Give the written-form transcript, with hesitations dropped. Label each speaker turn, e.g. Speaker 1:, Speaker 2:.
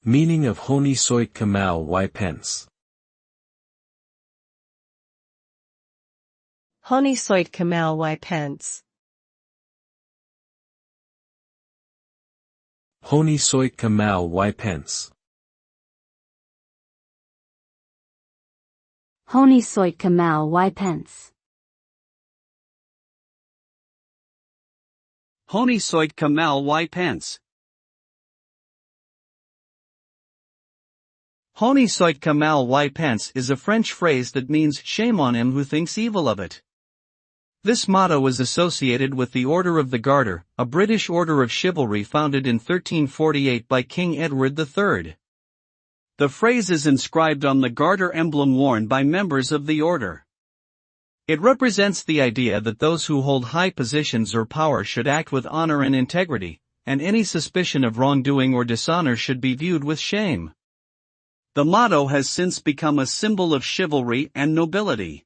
Speaker 1: Meaning of Honi, soit, pense.
Speaker 2: Honi, soit, pense.
Speaker 1: Honi, soit, pense.
Speaker 3: Honi, soit, pense.
Speaker 4: Honi, soit, pense. Honi, soit, pense is a French phrase that means shame on him who thinks evil of it. This motto is associated with the Order of the Garter, a British order of chivalry founded in 1348 by King Edward III. The phrase is inscribed on the garter emblem worn by members of the order. It represents the idea that those who hold high positions or power should act with honor and integrity, and any suspicion of wrongdoing or dishonor should be viewed with shame. The motto has since become a symbol of chivalry and nobility.